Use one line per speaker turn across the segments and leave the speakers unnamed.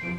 We're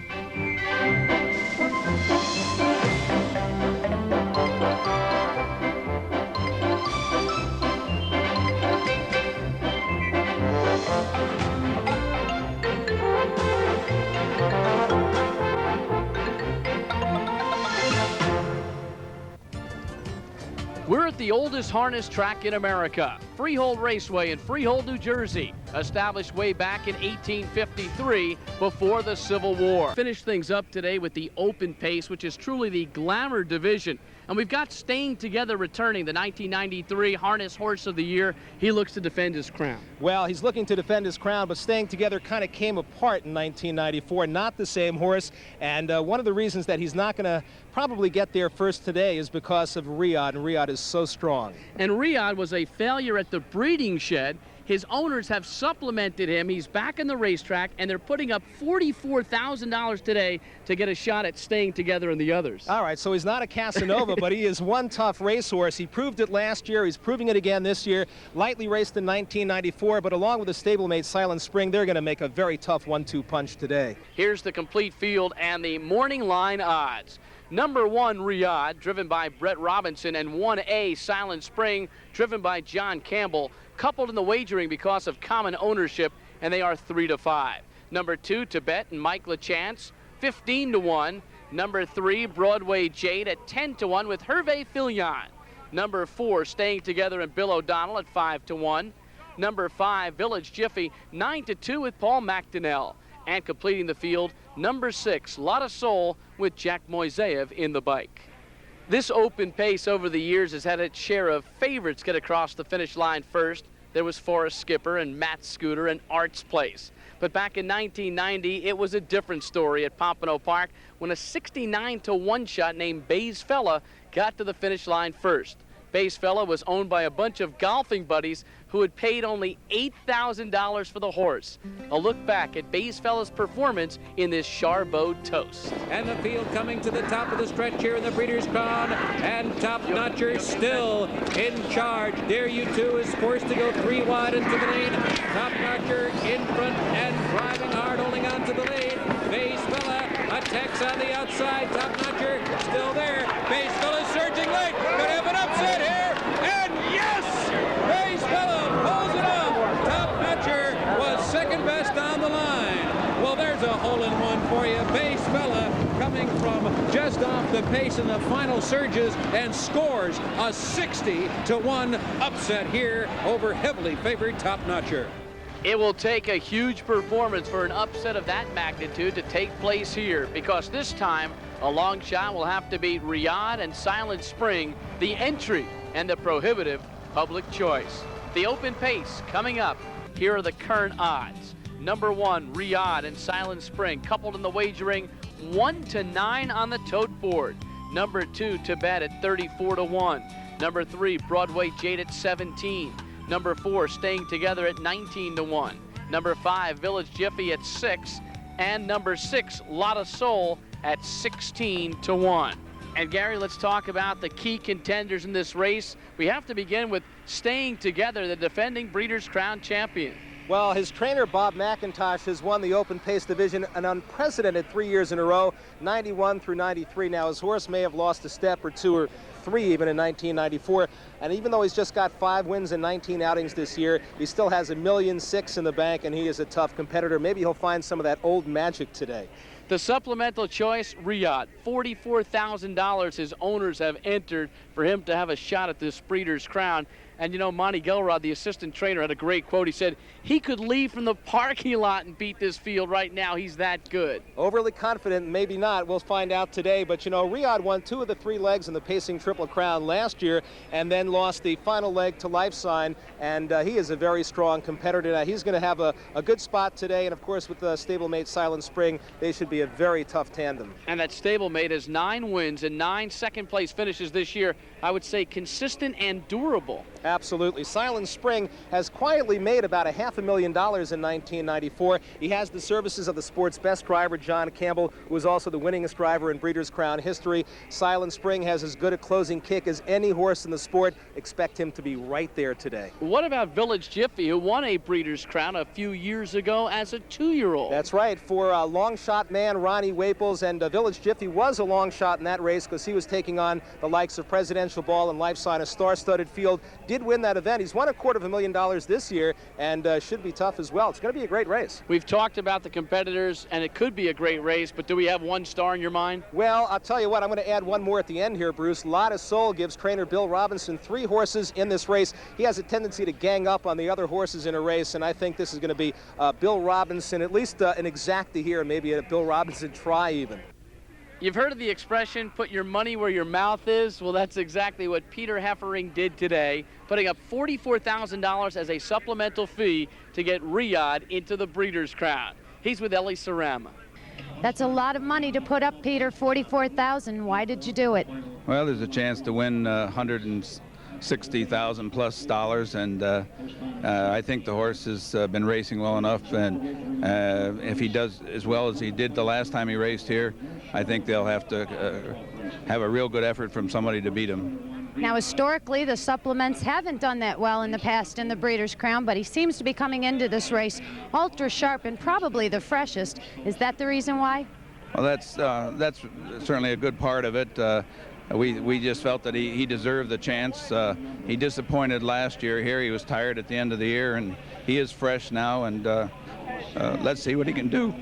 at the oldest harness track in America, Freehold Raceway in Freehold, New Jersey, established way back in 1853 before the Civil War. Finish things up today with the open pace, which is truly the glamour division. And we've got Staying Together returning, the 1993 Harness Horse of the Year. He looks to defend his crown.
Well, he's looking to defend his crown, but Staying Together kind of came apart in 1994. Not the same horse. And one of the reasons that he's not going to probably get there first today is because of Riyadh, and Riyadh is so strong.
And Riyadh was a failure at the breeding shed. His owners have supplemented him. He's back in the racetrack, and they're putting up $44,000 today to get a shot at Staying Together and the others.
All right, so he's not a Casanova, but he is one tough racehorse. He proved it last year. He's proving it again this year. Lightly raced in 1994, but along with the stablemate Silent Spring, they're going to make a very tough 1-2 punch today.
Here's the complete field and the morning line odds. Number 1, Riyadh, driven by Brett Robinson, and 1A, Silent Spring, driven by John Campbell, coupled in the wagering because of common ownership, and they are 3-5. Number 2, Tibet and Mike LaChance, 15-1. Number 3, Broadway Jate at 10-1 with Hervé Filion. Number 4, Staying Together and Bill O'Donnell at 5-1. Number 5, Village Jiffy, 9-2 with Paul McDonnell. And completing the field, number 6, Lotta Soul with Jack Moiseyev in the bike. This open pace over the years has had its share of favorites get across the finish line first. There was Forrest Skipper and Matt Scooter and Arts Place. But back in 1990, it was a different story at Pompano Park when a 69-1 shot named Bay's Fella got to the finish line first. Bay's Fella was owned by a bunch of golfing buddies who had paid only $8,000 for the horse. A look back at Bay's Fella's performance in this Charbot Toast.
And the field coming to the top of the stretch here in the Breeders' Crown, and Top Notcher still in charge. Dare You 2 is forced to go 3 wide into the lane. Top Notcher in front and driving hard, holding on to the lead. Bay's Fella attacks on the outside. Top Notcher still there. Bay's Fella surging late. Could have an upset here. And yes! Bay's Fella pulls it off. Top Notcher was second best on the line. Well, there's a hole-in-one for you. Bay's Fella coming from just off the pace in the final surges and scores a 60-1 upset here over heavily favored Top Notcher.
It will take a huge performance for an upset of that magnitude to take place here, because this time a long shot will have to beat Riyadh and Silent Spring, the entry and the prohibitive Public Choice. The open pace coming up. Here are the current odds. Number 1, Riyadh and Silent Spring, coupled in the wagering, 1-9 on the tote board. Number 2, Tibet at 34-1. Number 3, Broadway Jate at 17. Number 4, Staying Together at 19-1. Number 5, Village Jiffy at 6. And number 6, Lotta Soul at 16-1. And Gary, let's talk about the key contenders in this race. We have to begin with Staying Together, the defending Breeders' Crown champion.
Well, his trainer, Bob McIntosh, has won the open pace division an unprecedented 3 years in a row, 91 through 93. Now, his horse may have lost a step or 2 or 3 even in 1994. And even though he's just got 5 wins in 19 outings this year, he still has $1.6 million in the bank, and he is a tough competitor. Maybe he'll find some of that old magic today.
The supplemental choice, Riyadh, $44,000 his owners have entered for him to have a shot at this Breeders' Crown. And, you know, Monty Gilrod, the assistant trainer, had a great quote. He said he could leave from the parking lot and beat this field right now. He's that good.
Overly confident, maybe not. We'll find out today. But, you know, Riyadh won 2 of the 3 legs in the Pacing Triple Crown last year and then lost the final leg to Life Sign. And he is a very strong competitor. Now, he's going to have a good spot today. And, of course, with the stablemate Silent Spring, they should be a very tough tandem.
And that stablemate has 9 wins and 9 second-place finishes this year. I would say consistent and durable.
Absolutely. Silent Spring has quietly made about $500,000 in 1994. He has the services of the sport's best driver, John Campbell, who is also the winningest driver in Breeders' Crown history. Silent Spring has as good a closing kick as any horse in the sport. Expect him to be right there today.
What about Village Jiffy, who won a Breeders' Crown a few years ago as a 2-year-old?
That's right. For long shot man Ronnie Waples, and Village Jiffy was a long shot in that race because he was taking on the likes of Presidential Ball and Life Sign, a star-studded field. Did win that event. He's won $250,000 this year and should be tough as well. It's going to be a great race.
We've talked about the competitors, and it could be a great race, but do we have one star in your mind?
Well, I'll tell you what, I'm going to add one more at the end here, Bruce. Lotta Soul gives trainer Bill Robinson 3 horses in this race. He has a tendency to gang up on the other horses in a race, and I think this is going to be Bill Robinson, at least an exacta here, maybe a Bill Robinson try even.
You've heard of the expression, put your money where your mouth is? Well, that's exactly what Peter Heffering did today, putting up $44,000 as a supplemental fee to get Riyadh into the Breeders' Crown. He's with Ellie Sarama.
That's a lot of money to put up, Peter, $44,000. Why did you do it?
Well, there's a chance to win $160,000 plus dollars, and I think the horse has been racing well enough, and if he does as well as he did the last time he raced here, I think they'll have to have a real good effort from somebody to beat him.
Now, historically, the supplements haven't done that well in the past in the Breeders' Crown, but he seems to be coming into this race ultra sharp and probably the freshest. Is that the reason why?
Well, that's certainly a good part of it. We just felt that he deserved the chance. He disappointed last year here. He was tired at the end of the year, and he is fresh now, and let's see what he can do.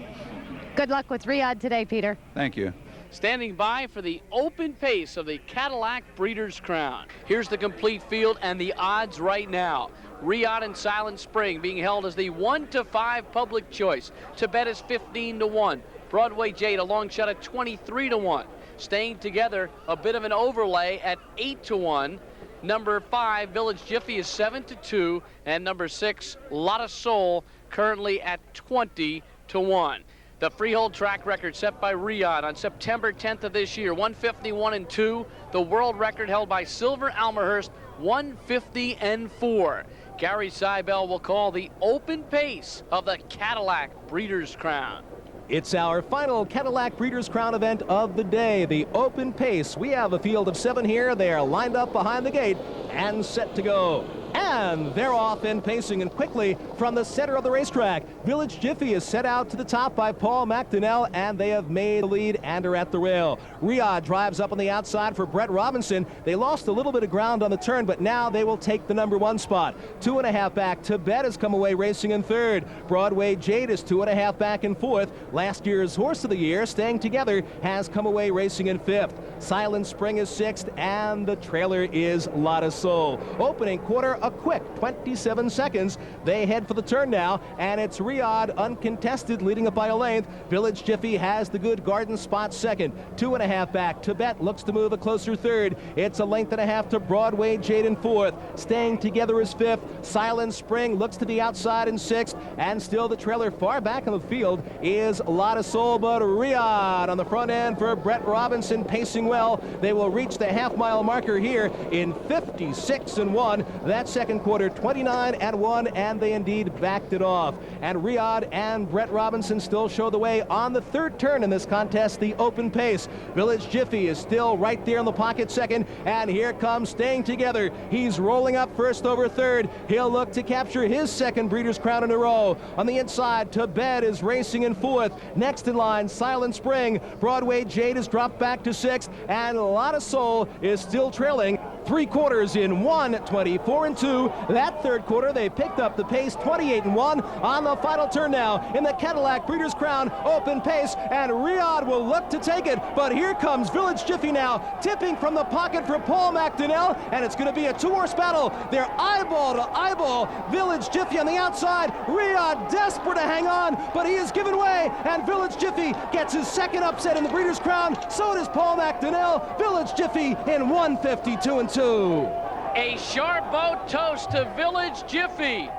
Good luck with Riyadh today, Peter.
Thank you.
Standing by for the open pace of the Cadillac Breeders' Crown. Here's the complete field and the odds right now. Riyadh and Silent Spring being held as the 1-5 public choice. To bet is 15-1. Broadway Jate, a long shot at 23-1. Staying Together, a bit of an overlay at 8-1. Number 5, Village Jiffy, is 7-2. And number 6, Lotta Soul, currently at 20-1. The Freehold track record set by Riyadh on September 10th of this year, 151-2. The world record held by Silver Almerhurst, 150-4. Gary Seibel will call the open pace of the Cadillac Breeders' Crown.
It's our final Cadillac Breeders' Crown event of the day, the open pace. We have a field of 7 here. They are lined up behind the gate and set to go. And they're off and pacing, and quickly from the center of the racetrack. Village Jiffy is set out to the top by Paul McDonnell, and they have made the lead and are at the rail. Riyadh drives up on the outside for Brett Robinson. They lost a little bit of ground on the turn, but now they will take the number 1 spot. 2.5 back. Tibet has come away racing in 3rd. Broadway Jate is 2.5 back in 4th. Last year's Horse of the Year, Staying Together, has come away racing in 5th. Silent Spring is 6th, and the trailer is Lotta Soul. Opening quarter, a quick 27 seconds. They head for the turn now, and it's Riyadh uncontested, leading up by a length. Village Jiffy has the good Garden spot 2nd. 2.5 back. Tibet looks to move a closer 3rd. It's a length and a half to Broadway Jate in 4th. Staying Together is 5th. Silent Spring looks to the outside in 6th, and still the trailer far back in the field is Lotta Soul, but Riyadh on the front end for Brett Robinson, pacing well. They will reach the half-mile marker here in 56-1. That second quarter, 29-1, and they indeed backed it off. And Riyadh and Brett Robinson still show the way on the 3rd turn in this contest, the open pace. Village Jiffy is still right there in the pocket 2nd, and here comes Staying Together. He's rolling up 1st over 3rd. He'll look to capture his 2nd Breeders' Crown in a row. On the inside, Tibet is racing in 4th. Next in line, Silent Spring. Broadway Jade has dropped back to 6th, and Lotta Soul is still trailing. 3 quarters in 1:24-2. That 3rd quarter, they picked up the pace, 28-1 on the final turn now in the Cadillac Breeders' Crown open pace, and Riyadh will look to take it, but here comes Village Jiffy now, tipping from the pocket for Paul McDonnell, and it's going to be a 2-horse battle. They're eyeball to eyeball. Village Jiffy on the outside. Riyadh desperate to hang on, but he has given way, and Village Jiffy gets his 2nd upset in the Breeders' Crown. So does Paul McDonnell. Village Jiffy in 152-2.
A Charbot toast to Village Jiffy,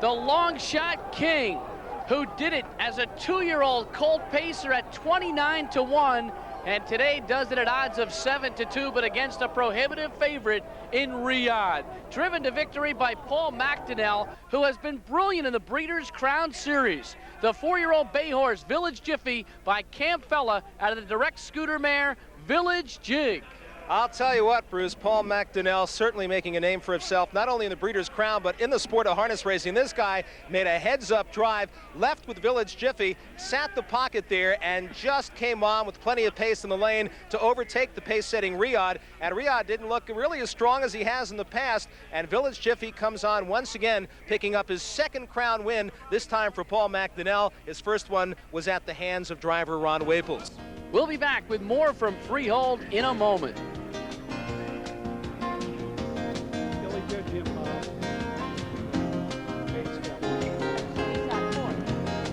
the long shot king, who did it as a 2-year-old colt pacer at 29-1, and today does it at odds of 7-2, but against a prohibitive favorite in Riyadh. Driven to victory by Paul McDonnell, who has been brilliant in the Breeders' Crown Series. The 4-year-old bay horse, Village Jiffy, by Camp Fella out of the direct scooter mare, Village Jig.
I'll tell you what, Bruce, Paul McDonnell certainly making a name for himself, not only in the Breeders' Crown, but in the sport of harness racing. This guy made a heads-up drive, left with Village Jiffy, sat the pocket there, and just came on with plenty of pace in the lane to overtake the pace-setting Riyadh. And Riyadh didn't look really as strong as he has in the past, and Village Jiffy comes on once again, picking up his second crown win, this time for Paul McDonnell. His first one was at the hands of driver Ron Waples.
We'll be back with more from Freehold in a moment.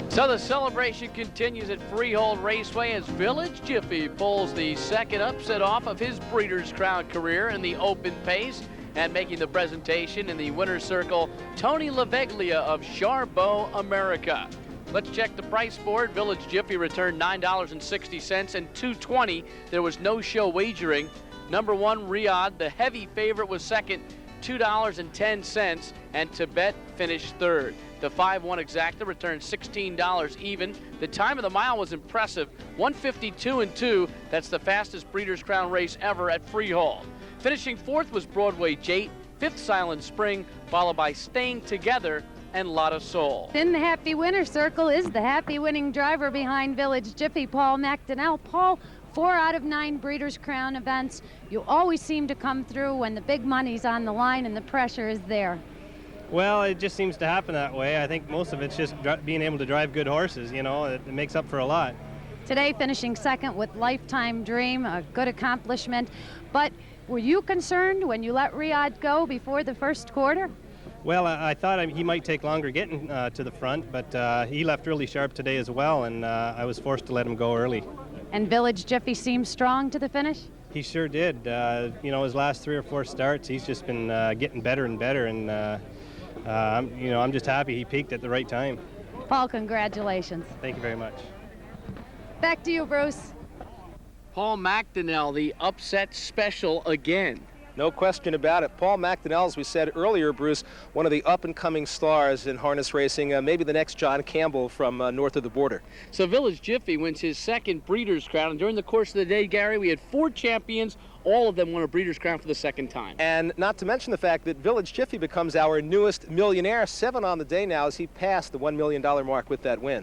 So the celebration continues at Freehold Raceway as Village Jiffy pulls the second upset off of his Breeders' Crown career in the open pace, and making the presentation in the winner's circle, Tony Laveglia of Charbot, America. Let's check the price board. Village Jiffy returned $9.60 and $2.20. There was no show wagering. Number 1, Riyadh, the heavy favorite, was second, $2.10, and Tibet finished third. The 5-1 exacta returned $16 even. The time of the mile was impressive, 1:52.2. That's the fastest Breeders' Crown race ever at Freehold. Finishing fourth was Broadway Jate, fifth Silent Spring, followed by Staying Together and Lotta Soul.
In the happy winner circle is the happy winning driver behind Village Jiffy, Paul McDonnell. Paul, 4 out of 9 Breeders' Crown events. You always seem to come through when the big money's on the line and the pressure is there.
Well, it just seems to happen that way. I think most of it's just being able to drive good horses, you know, it makes up for a lot.
Today finishing second with Lifetime Dream, a good accomplishment. But were you concerned when you let Riyadh go before the first quarter?
Well, I thought he might take longer getting to the front, but he left really sharp today as well, and I was forced to let him go early.
And Village Jiffy seemed strong to the finish?
He sure did. You know, his last 3 or 4 starts, he's just been getting better and better, and you know, I'm just happy he peaked at the right time.
Paul, congratulations.
Thank you very much.
Back to you, Bruce.
Paul McDonnell, the upset special again.
No question about it. Paul McDonnell, as we said earlier, Bruce, one of the up-and-coming stars in harness racing, maybe the next John Campbell from north of the border.
So Village Jiffy wins his second Breeders' Crown, and during the course of the day, Gary, we had 4 champions. All of them won a Breeders' Crown for the second time.
And not to mention the fact that Village Jiffy becomes our newest millionaire, 7 on the day now, as he passed the $1 million mark with that win.